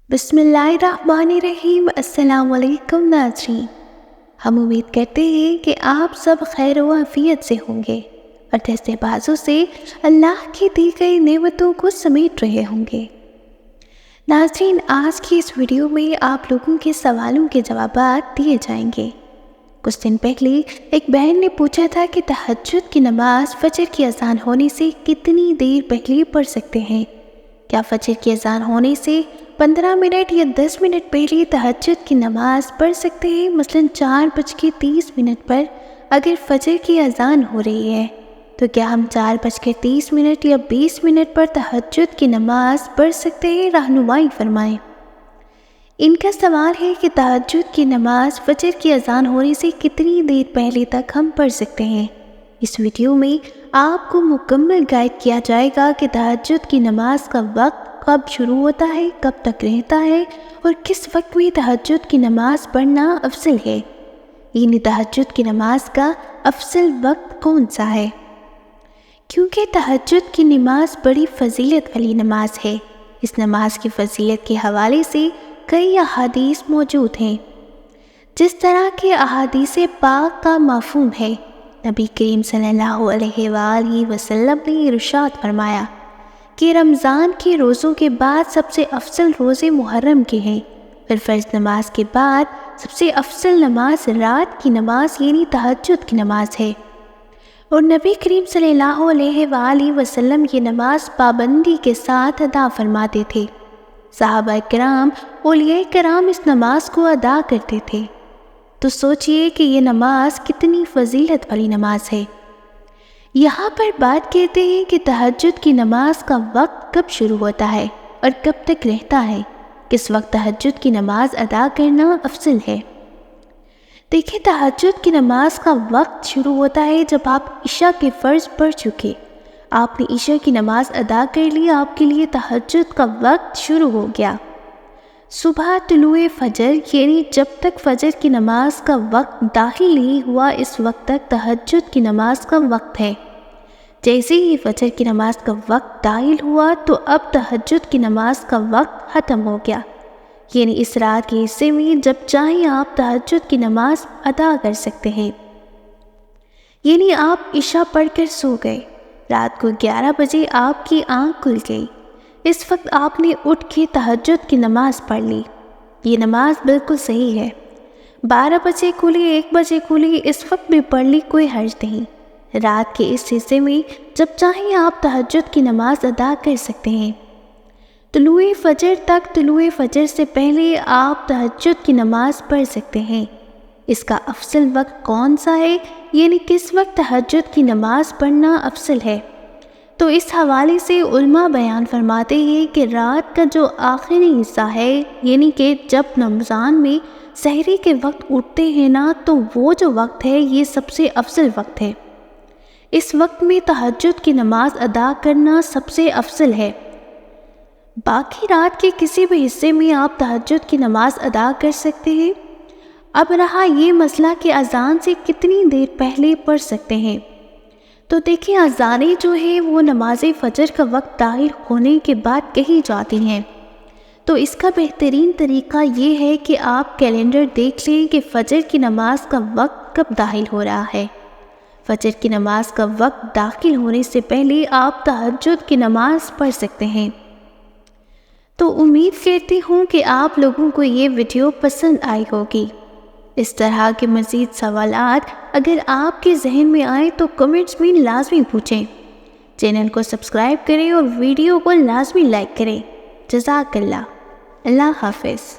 بسم اللہ الرحمن الرحیم۔ السلام علیکم ناظرین، ہم امید کرتے ہیں کہ آپ سب خیر و عافیت سے ہوں گے اور دست بازو سے اللہ کی دی گئی نعمتوں کو سمیٹ رہے ہوں گے۔ ناظرین، آج کی اس ویڈیو میں آپ لوگوں کے سوالوں کے جوابات دیے جائیں گے۔ کچھ دن پہلے ایک بہن نے پوچھا تھا کہ تہجد کی نماز فجر کی اذان ہونے سے کتنی دیر پہلے پڑھ سکتے ہیں؟ کیا فجر کی اذان ہونے سے 15 منٹ یا 10 منٹ پہلے تہجد کی نماز پڑھ سکتے ہیں؟ مثلاً 4:30 پر اگر فجر کی اذان ہو رہی ہے تو کیا ہم 4:30 یا 20 منٹ پر تہجد کی نماز پڑھ سکتے ہیں؟ رہنمائی فرمائیں۔ ان کا سوال ہے کہ تہجد کی نماز فجر کی اذان ہونے سے کتنی دیر پہلے تک ہم پڑھ سکتے ہیں۔ اس ویڈیو میں آپ کو مکمل گائیڈ کیا جائے گا کہ تہجد کی نماز کا وقت کب شروع ہوتا ہے، کب تک رہتا ہے اور کس وقت میں تہجد کی نماز پڑھنا افضل ہے، یعنی تہجد کی نماز کا افضل وقت کون سا ہے۔ کیونکہ تہجد کی نماز بڑی فضیلت والی نماز ہے، اس نماز کی فضیلت کے حوالے سے کئی احادیث موجود ہیں۔ جس طرح کے احادیث پاک کا مفہوم ہے، نبی کریم صلی اللہ علیہ وآلہ وسلم نے ارشاد فرمایا کہ رمضان کے روزوں کے بعد سب سے افضل روزے محرم کے ہیں، پھر فرض نماز کے بعد سب سے افضل نماز رات کی نماز یعنی تہجد کی نماز ہے، اور نبی کریم صلی اللہ علیہ وآلہ وسلم یہ نماز پابندی کے ساتھ ادا فرماتے تھے۔ صحابہ کرام، اولیاء کرام اس نماز کو ادا کرتے تھے، تو سوچئے کہ یہ نماز کتنی فضیلت والی نماز ہے۔ یہاں پر بات کہتے ہیں کہ تہجد کی نماز کا وقت کب شروع ہوتا ہے اور کب تک رہتا ہے، کس وقت تہجد کی نماز ادا کرنا افضل ہے۔ دیکھیں، تہجد کی نماز کا وقت شروع ہوتا ہے جب آپ عشاء کے فرض پڑھ چکے، آپ نے عشاء کی نماز ادا کر لی، آپ کے لیے تہجد کا وقت شروع ہو گیا۔ صبح طلوع فجر یعنی جب تک فجر کی نماز کا وقت داخل نہیں ہوا، اس وقت تک تہجد کی نماز کا وقت ہے۔ جیسے ہی فجر کی نماز کا وقت داخل ہوا تو اب تہجد کی نماز کا وقت ختم ہو گیا، یعنی اس رات کے حصے میں جب چاہیں آپ تہجد کی نماز ادا کر سکتے ہیں۔ یعنی آپ عشاء پڑھ کر سو گئے، رات کو 11 بجے آپ کی آنکھ کھل گئی، اس وقت آپ نے اٹھ کے تہجد کی نماز پڑھ لی، یہ نماز بالکل صحیح ہے۔ 12 بجے کھلی، 1 بجے کھلی، اس وقت بھی پڑھ لی، کوئی حرج نہیں۔ رات کے اس حصے میں جب چاہیں آپ تہجد کی نماز ادا کر سکتے ہیں۔ طلوع فجر تک، طلوع فجر سے پہلے آپ تہجد کی نماز پڑھ سکتے ہیں۔ اس کا افضل وقت کون سا ہے، یعنی کس وقت تہجد کی نماز پڑھنا افضل ہے، تو اس حوالے سے علماء بیان فرماتے ہیں کہ رات کا جو آخری حصہ ہے، یعنی کہ جب رمضان میں سحری کے وقت اٹھتے ہیں نا، تو وہ جو وقت ہے یہ سب سے افضل وقت ہے۔ اس وقت میں تہجد کی نماز ادا کرنا سب سے افضل ہے۔ باقی رات کے کسی بھی حصے میں آپ تہجد کی نماز ادا کر سکتے ہیں۔ اب رہا یہ مسئلہ کہ اذان سے کتنی دیر پہلے پڑھ سکتے ہیں، تو دیکھیں، اذانیں جو ہیں وہ نماز فجر کا وقت داخل ہونے کے بعد کہی جاتی ہیں، تو اس کا بہترین طریقہ یہ ہے کہ آپ کیلنڈر دیکھ لیں کہ فجر کی نماز کا وقت کب داخل ہو رہا ہے۔ فجر کی نماز کا وقت داخل ہونے سے پہلے آپ تہجد کی نماز پڑھ سکتے ہیں۔ تو امید کرتی ہوں کہ آپ لوگوں کو یہ ویڈیو پسند آئی ہوگی۔ اس طرح کے مزید سوالات اگر آپ کے ذہن میں آئیں تو کمنٹس میں لازمی پوچھیں۔ چینل کو سبسکرائب کریں اور ویڈیو کو لازمی لائک کریں۔ جزاک اللہ۔ اللہ حافظ۔